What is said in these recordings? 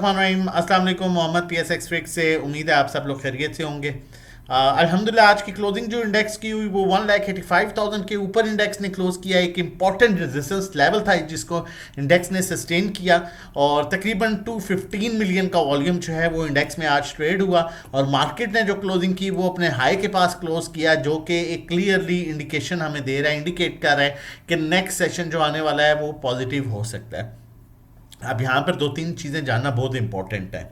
अस्सलाम वालेकुम। Mohammad PSX tricks से उम्मीद है आप सब लोग खैरियत से होंगे। अल्हम्दुलिल्लाह आज की क्लोजिंग जो इंडेक्स की हुई वो 1,85,000 के ऊपर इंडेक्स ने क्लोज किया। एक इंपॉर्टेंट रेजिस्टेंस लेवल था जिसको इंडेक्स ने सस्टेन किया और तकरीबन 215 मिलियन का वॉल्यूम जो है वो इंडेक्स में आज ट्रेड हुआ और मार्केट ने जो क्लोजिंग की वो अपने हाई के पास क्लोज किया, जो कि एक क्लियरली इंडिकेशन हमें दे रहा है, इंडिकेट कर रहा है कि नेक्स्ट सेशन जो आने वाला है वो पॉजिटिव हो सकता है। अब यहाँ पर दो तीन चीज़ें जानना बहुत इंपॉर्टेंट है।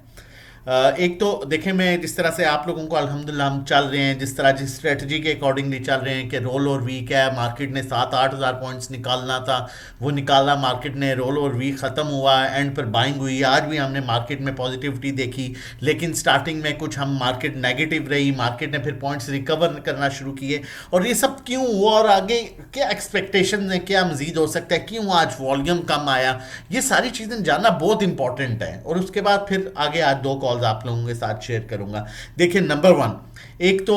एक तो देखें, मैं जिस तरह से आप लोगों को अल्हम्दुलिल्लाह हम चल रहे हैं, जिस स्ट्रेटजी के अकॉर्डिंगली चल रहे हैं कि रोल और वीक है, मार्केट ने 7-8 हज़ार पॉइंट्स निकालना था, वो निकाला, मार्केट ने रोल और वीक ख़त्म हुआ, एंड पर बाइंग हुई। आज भी हमने मार्केट में पॉजिटिविटी देखी, लेकिन स्टार्टिंग में कुछ हम मार्केट नेगेटिव रही, मार्केट ने फिर पॉइंट्स रिकवर करना शुरू किए। और ये सब क्यों हुआ और आगे क्या एक्सपेक्टेशन है, क्या मजीद हो सकता है, क्यों आज वॉल्यूम कम आया, ये सारी चीज़ें जानना बहुत इंपॉर्टेंट है। और उसके बाद फिर आगे आज दो कॉल्स आप लोगों के साथ शेयर करूंगा। देखिए, नंबर वन, एक तो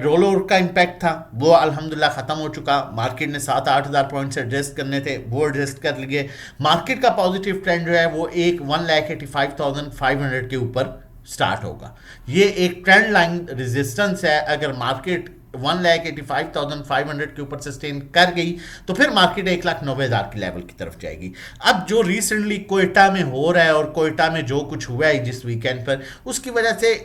रोल ओवर का इम्पैक्ट था, वो अल्हम्दुलिल्लाह ख़त्म हो चुका। मार्केट ने 7-8 हज़ार पॉइंट्स एडजस्ट करने थे, वो एडजस्ट कर लिए। मार्केट का पॉजिटिव ट्रेंड जो है वो एक 1,85,500 के ऊपर स्टार्ट होगा। ये एक ट्रेंड लाइन रेजिस्टेंस है। अगर मार्केट 1,85,500 के ऊपर सस्टेन कर गई तो फिर मार्केट 1,90,000 की लेवल की तरफ जाएगी। अब जो रिसेंटली कोयटा में हो रहा है और कोयटा में जो कुछ हुआ है जिस वीकेंड पर, उसकी वजह से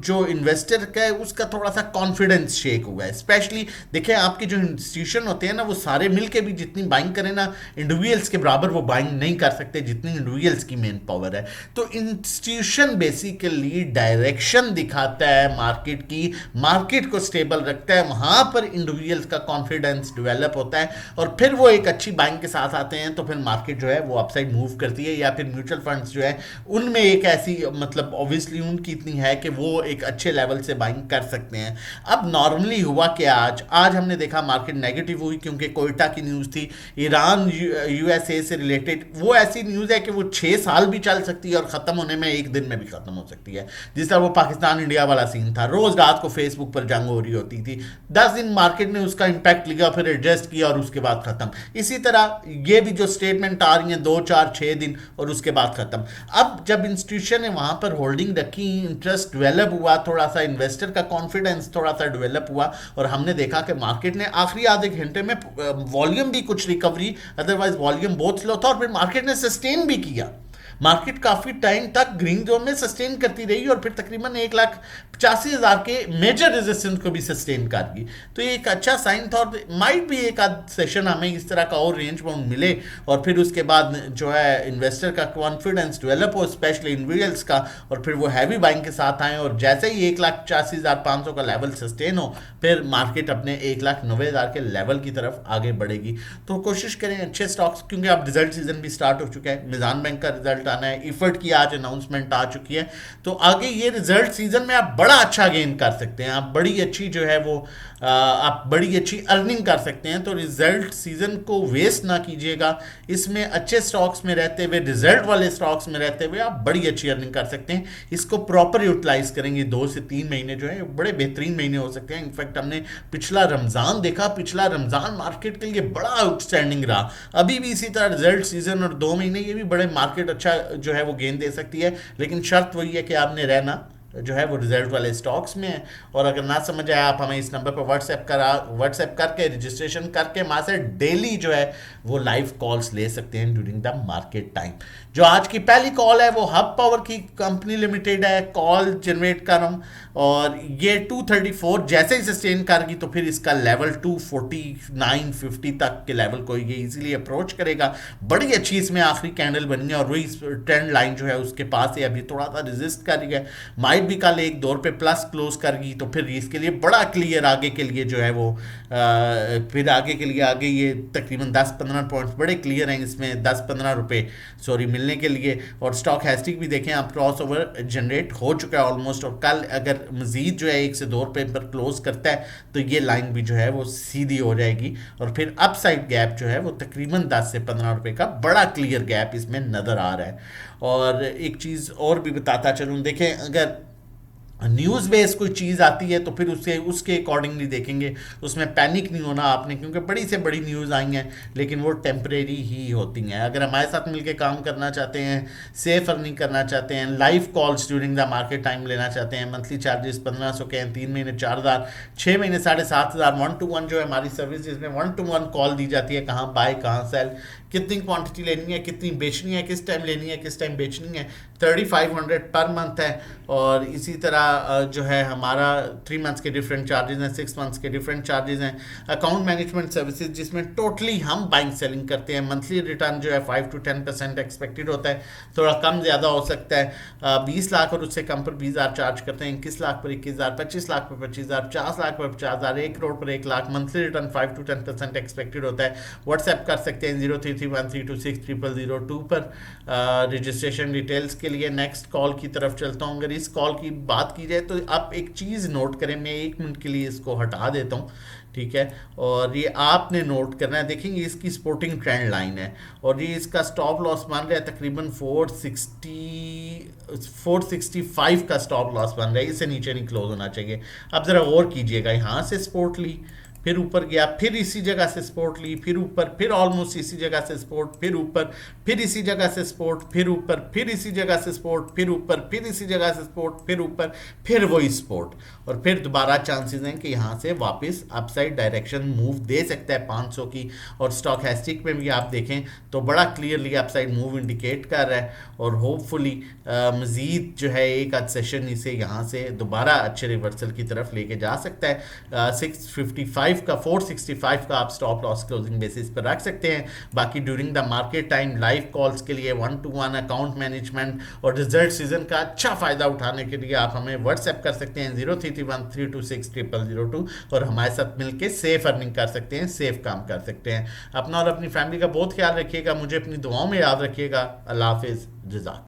जो इन्वेस्टर का है उसका थोड़ा सा कॉन्फिडेंस शेक हुआ है। स्पेशली देखिए, आपके जो इंस्टीट्यूशन होते हैं ना, वो सारे मिलके भी जितनी बाइंग करें ना, इंडिविजुअल्स के बराबर वो बाइंग नहीं कर सकते जितनी इंडिविजुअल्स की मेन पावर है। तो इंस्टीट्यूशन बेसिकली डायरेक्शन दिखाता है मार्केट की, मार्केट को स्टेबल रखता है, वहां पर इंडिविजुअल्स का कॉन्फिडेंस डेवलप होता है और फिर वो एक अच्छी बाइंग के साथ आते हैं। तो फिर मार्केट जो है वो अपसाइड मूव करती है, या फिर म्यूचुअल फंड्स जो है उनमें एक ऐसी, मतलब ऑब्वियसली उनकी इतनी है कि वो एक अच्छे लेवल से बाइंग कर सकते हैं। अब नॉर्मली हुआ कि आज हमने देखा मार्केट नेगेटिव हुई क्योंकि कोयटा की न्यूज़ थी, ईरान USA से रिलेटेड। वो ऐसी न्यूज़ है कि वो 6 साल भी चल सकती है और ख़त्म होने में एक दिन में भी ख़त्म हो सकती है। जिस तरह वो पाकिस्तान इंडिया वाला सीन था, रोज़ रात को फेसबुक पर जंग हो रही होती थी, 10 दिन मार्केट ने उसका इंपैक्ट लिया, फिर एडजस्ट किया और उसके बाद खत्म। इसी तरह ये भी जो स्टेटमेंट आ रही है 2-4-6 दिन और उसके बाद खत्म। अब जब इंस्टीट्यूशन ने वहां पर होल्डिंग रखी, इंटरेस्ट डेवलप हुआ, थोड़ा सा इन्वेस्टर का कॉन्फिडेंस थोड़ा सा डेवलप हुआ और हमने देखा कि मार्केट ने आखिरी आधे घंटे में वॉल्यूम भी कुछ रिकवरी, अदरवाइज वॉल्यूम बहुत स्लो था और फिर मार्केट ने सस्टेन भी किया। मार्केट काफ़ी टाइम तक ग्रीन जोन में सस्टेन करती रही और फिर तकरीबन 1,85,000 के मेजर रेजिस्टेंस को भी सस्टेन कर गई। तो ये एक अच्छा साइन था और माइट भी एक आध सेशन हमें इस तरह का और रेंज बाउंड मिले और फिर उसके बाद जो है इन्वेस्टर का कॉन्फिडेंस डेवलप हो, स्पेशली इंडिविजुअल्स का, और फिर वो हैवी बाइंग के साथ आए और जैसे ही 1,85,500 का लेवल सस्टेन हो फिर मार्केट अपने 1,90,000 के लेवल की तरफ आगे बढ़ेगी। तो कोशिश करें अच्छे स्टॉक्स, क्योंकि अब रिजल्ट सीजन भी स्टार्ट हो चुका है, मिजान बैंक का रिजल्ट आना है, इफर्ट की आज अनाउंसमेंट आ चुकी है। तो आगे ये रिजल्ट सीजन में आप बड़ा अच्छा गेन कर सकते हैं, आप बड़ी अच्छी जो है वो आप बड़ी अच्छी अर्निंग कर सकते हैं। तो रिजल्ट सीजन को वेस्ट ना कीजिएगा, इसमें अच्छे स्टॉक्स में रहते हुए, रिजल्ट वाले स्टॉक्स में रहते हुए आप बड़ी अच्छी अर्निंग कर सकते हैं। इसको प्रॉपर यूटिलाइज करेंगे, 2 से 3 महीने जो है बड़े बेहतरीन महीने हो सकते हैं। इनफैक्ट हमने पिछला रमज़ान देखा, पिछला रमज़ान मार्केट के लिए बड़ा आउटस्टैंडिंग रहा। अभी भी इसी तरह रिजल्ट सीजन और 2 महीने ये भी बड़े मार्केट अच्छा जो है वो गेन दे सकती है, लेकिन शर्त वही है कि आपने रहना जो है वो रिजल्ट वाले स्टॉक्स में है। और अगर ना समझ आए, आप हमें इस नंबर पर व्हाट्सएप करके रजिस्ट्रेशन करके वहाँ से डेली जो है वो लाइव कॉल्स ले सकते हैं ड्यूरिंग द मार्केट टाइम। जो आज की पहली कॉल है वो हब पावर की कंपनी लिमिटेड है, कॉल जनरेट कर रहा हूँ और ये 234 जैसे ही सस्टेन करेगी तो फिर इसका लेवल 249.50 तक के लेवल को ये इजीली अप्रोच करेगा। बड़ी अच्छी इसमें आखिरी कैंडल बनी है और वही ट्रेंड लाइन जो है उसके पास है, अभी थोड़ा सा रेजिस्ट कर रही है, माइट भी कल एक दौर पे प्लस क्लोज करेगी। तो फिर इसके लिए बड़ा क्लियर आगे के लिए जो है वो फिर आगे के लिए आगे ये तकरीबन 10-15 पॉइंट्स बड़े क्लियर हैं इसमें, 10-15 रुपए सॉरी मिलने के लिए। और स्टॉक हैस्टिक भी देखें आप, क्रॉस ओवर जनरेट हो चुका है ऑलमोस्ट, और कल अगर मजीद जो है 1 से 2 रुपए पर क्लोज करता है तो ये लाइन भी जो है वो सीधी हो जाएगी और फिर अपसाइड गैप जो है वो तकरीबन 10 से 15 रुपए का बड़ा क्लियर गैप इसमें नज़र आ रहा है। और एक चीज़ और भी बताता चलूँ, देखें अगर न्यूज़ बेस्ड कोई चीज़ आती है तो फिर उससे उसके अकॉर्डिंगली देखेंगे, उसमें पैनिक नहीं होना आपने, क्योंकि बड़ी से बड़ी न्यूज़ आई हैं लेकिन वो टेम्परेरी ही होती हैं। अगर हमारे साथ मिलके काम करना चाहते हैं, सेफ अर्निंग करना चाहते हैं, live calls during the market time लेना चाहते हैं, मंथली चार्जेस 1500 के हैं, 3 महीने 4000, 6 महीने 7500, 1 to 1 जो है हमारी सर्विस, जिसमें 1 to 1 कॉल दी जाती है, कहाँ बाय कहाँ सेल, कितनी क्वांटिटी लेनी है, कितनी बेचनी है, किस टाइम लेनी है, किस टाइम बेचनी है, 3500 पर मंथ है। और इसी तरह जो है हमारा 3 मंथ्स के डिफरेंट चार्जेस हैं, 6 मंथ्स के डिफरेंट चार्जेस हैं। अकाउंट मैनेजमेंट सर्विसेज जिसमें टोटली हम बाइंग सेलिंग करते हैं, मंथली रिटर्न जो है 5 to 10% एक्सपेक्टेड होता है, थोड़ा कम ज़्यादा हो सकता है। 20 लाख और उससे कम पर 20,000 चार्ज करते हैं, 21 लाख पर 21,000, 25 लाख पर 25,000, 50 लाख पर 50,000, 1 करोड़ पर 1 lakh, monthly return 5 to 10% expected होता है। व्हाट्सएप कर सकते हैं 0331326002 पर रजिस्ट्रेशन डिटेल्स के लिए। नेक्स्ट कॉल की तरफ चलता हूँ। अगर इस कॉल की बात की जाए तो आप एक चीज़ नोट करें, मैं 1 मिनट के लिए इसको हटा देता हूँ, ठीक है। और ये आपने नोट करना है, देखेंगे इसकी स्पोर्टिंग ट्रेंड लाइन है और ये इसका स्टॉप लॉस बन रहा है तकरीबन 465 का स्टॉप लॉस बन रहा है, इससे नीचे नहीं क्लोज होना चाहिए। अब ज़रा गौर कीजिएगा, यहाँ से सपोर्ट ली, फिर ऊपर गया, फिर इसी जगह से सपोर्ट ली, फिर ऊपर, फिर ऑलमोस्ट इसी जगह से सपोर्ट, फिर ऊपर, फिर इसी जगह से सपोर्ट, फिर ऊपर, फिर इसी जगह से सपोर्ट, फिर ऊपर, फिर इसी जगह से सपोर्ट, फिर ऊपर, फिर वही सपोर्ट, और फिर दोबारा चांसेस हैं कि यहाँ से वापस अपसाइड डायरेक्शन मूव दे सकता है 500 की। और स्टॉकेस्टिक में भी आप देखें तो बड़ा क्लियरली अपसाइड मूव इंडिकेट कर रहा है और होपफुली मज़ीद जो है एक आध सेशन इसे यहाँ से दोबारा अच्छे रिवर्सल की तरफ लेके जा सकता है। 655 का 465 का आप स्टॉप लॉस क्लोजिंग बेसिस पर रख सकते हैं। बाकी during the market time live calls के लिए 1 to 1 अकाउंट मैनेजमेंट और रिजल्ट सीजन का अच्छा फ़ायदा उठाने के लिए आप हमें व्हाट्सएप कर सकते हैं 0331326002 और हमारे साथ मिलकर सेफ अर्निंग कर सकते हैं, सेफ काम कर सकते हैं। अपना और अपनी फैमिली का बहुत ख्याल रखिएगा, मुझे अपनी दुआओं में याद रखिएगा। अल्लाह हाफिज़, जज़ाक।